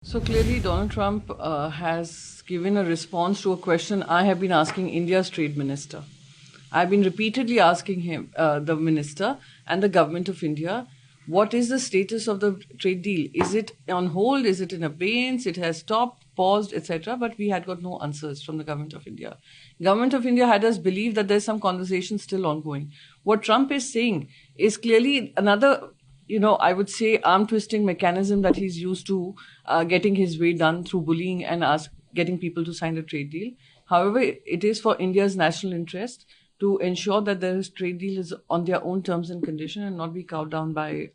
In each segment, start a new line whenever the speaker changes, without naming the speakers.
So clearly, Donald Trump has given a response to a question I have been asking India's trade minister. I've been repeatedly asking him, the minister and the government of India, what is the status of the trade deal? Is it on hold? Is it in abeyance? It has stopped, paused, etc. But we had got no answers from the government of India. Government of India had us believe that there's some conversation still ongoing. What Trump is saying is clearly another I would say arm twisting mechanism that he's used to getting his way done through bullying and getting people to sign a trade deal. However, it is for India's national interest to ensure that the trade deal is on their own terms and condition and not be cowed down by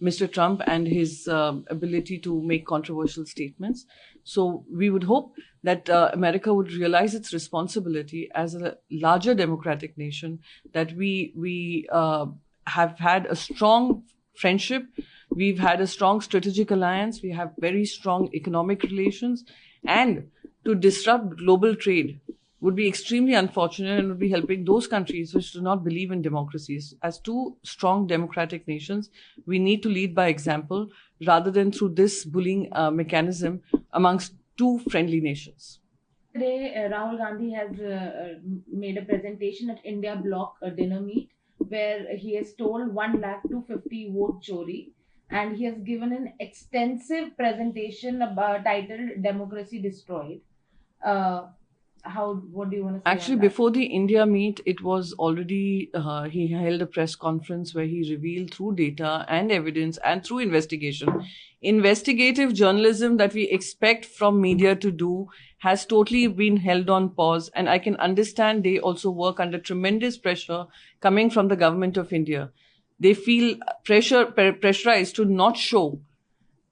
Mr. Trump and his ability to make controversial statements. So we would hope that America would realize its responsibility as a larger democratic nation, that we have had a strong friendship. We've had a strong strategic alliance. We have very strong economic relations. And to disrupt global trade would be extremely unfortunate and would be helping those countries which do not believe in democracies. As two strong democratic nations, we need to lead by example rather than through this bullying mechanism amongst two friendly nations.
Today, Rahul Gandhi has made a presentation at India Bloc dinner meet where he has told 1 lakh 250 vote chori, and he has given an extensive presentation about titled Democracy Destroyed. Uh, what do you want to say
Actually,
on that?
before the India meet, it was already, he held a press conference where he revealed through data and evidence and through investigation. Investigative journalism that we expect from media to do has totally been held on pause. And I can understand they also work under tremendous pressure coming from the government of India. They feel pressurized to not show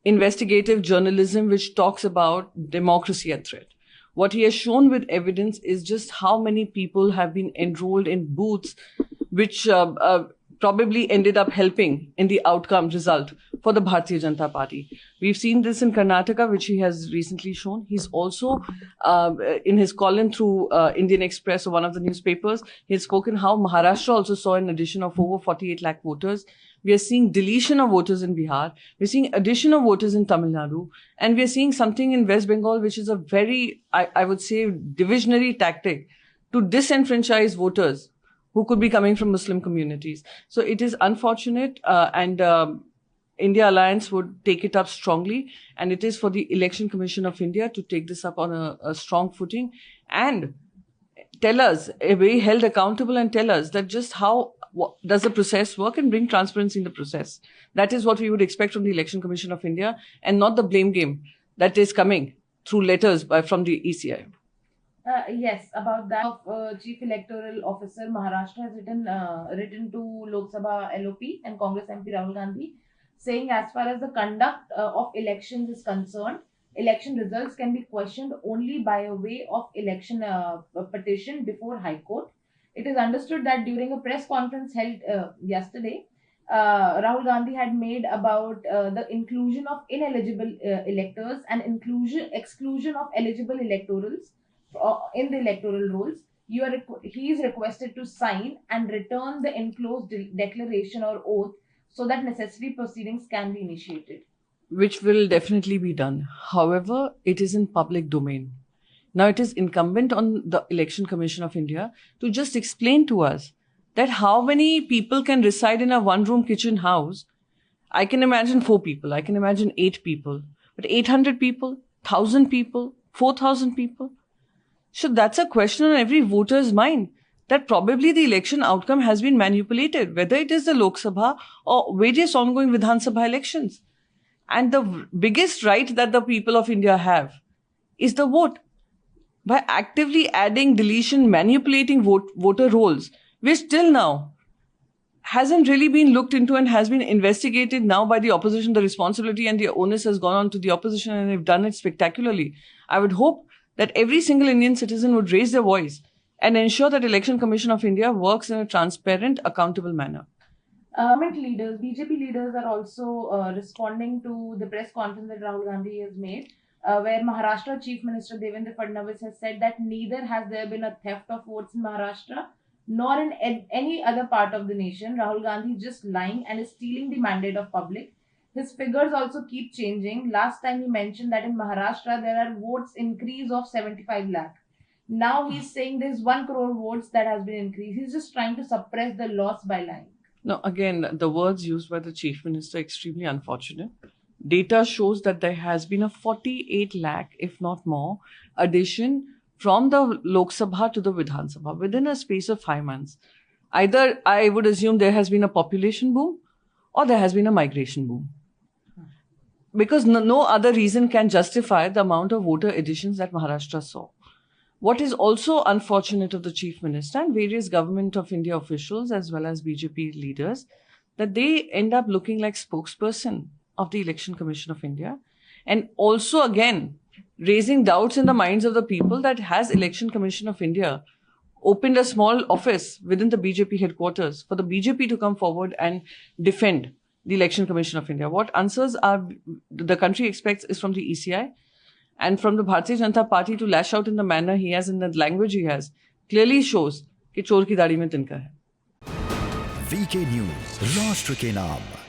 investigative journalism which talks about democracy at threat. What he has shown with evidence is just how many people have been enrolled in booths, which probably ended up helping in the outcome result for the Bharatiya Janata Party. We've seen this in Karnataka, which he has recently shown. He's also, in his column through Indian Express or one of the newspapers, he has spoken how Maharashtra also saw an addition of over 48 lakh voters. We are seeing deletion of voters in Bihar. We're seeing addition of voters in Tamil Nadu. And we're seeing something in West Bengal, which is a very, I would say, divisionary tactic to disenfranchise voters who could be coming from Muslim communities. So it is unfortunate, and India Alliance would take it up strongly. And it is for the Election Commission of India to take this up on a strong footing and tell us, be held accountable and tell us that just how does the process work and bring transparency in the process. That is what we would expect from the Election Commission of India and not the blame game that is coming through letters from the ECI.
Yes, about that. Chief Electoral Officer Maharashtra has written to Lok Sabha LOP and Congress MP Rahul Gandhi, saying as far as the conduct of elections is concerned, election results can be questioned only by a way of election petition before High Court. It is understood that during a press conference held yesterday, Rahul Gandhi had made about the inclusion of ineligible electors and exclusion of eligible electorals in the electoral rolls. He is requested to sign and return the enclosed declaration or oath so that necessary proceedings can be initiated.
Which will definitely be done. However, it is in public domain. Now, it is incumbent on the Election Commission of India to just explain to us that how many people can reside in a one-room kitchen house. I can imagine 4 people. I can imagine 8 people. But 800 people, 1,000 people, 4,000 people. So that's a question on every voter's mind, that probably the election outcome has been manipulated, whether it is the Lok Sabha or various ongoing Vidhan Sabha elections. And the biggest right that the people of India have is the vote. By actively adding, deletion, manipulating voter rolls, which till now hasn't really been looked into and has been investigated now by the opposition, the responsibility and the onus has gone on to the opposition and they've done it spectacularly. I would hope that every single Indian citizen would raise their voice and ensure that Election Commission of India works in a transparent, accountable manner.
Government leaders, BJP leaders are also responding to the press conference that Rahul Gandhi has made, where Maharashtra Chief Minister Devendra Fadnavis has said that neither has there been a theft of votes in Maharashtra nor in any other part of the nation. Rahul Gandhi is just lying and is stealing the mandate of public. His figures also keep changing. Last time he mentioned that in Maharashtra there are votes increase of 75 lakh. Now he's saying there's 1 crore votes that has been increased. He's just trying to suppress the loss by lying.
Now, again, the words used by the Chief Minister are extremely unfortunate. Data shows that there has been a 48 lakh, if not more, addition from the Lok Sabha to the Vidhan Sabha within a space of 5 months. Either I would assume there has been a population boom or there has been a migration boom. Because no other reason can justify the amount of voter additions that Maharashtra saw. What is also unfortunate of the Chief Minister and various Government of India officials as well as BJP leaders, that they end up looking like spokesperson of the Election Commission of India, and also again raising doubts in the minds of the people that has Election Commission of India opened a small office within the BJP headquarters for the BJP to come forward and defend the Election Commission of India. What answers are the country expects is from the ECI and from the Bharatiya Janata Party to lash out in the manner he has, in the language he has, clearly shows कि चोर की दाढ़ी में तिनका है.
VK News, राष्ट्र के नाम.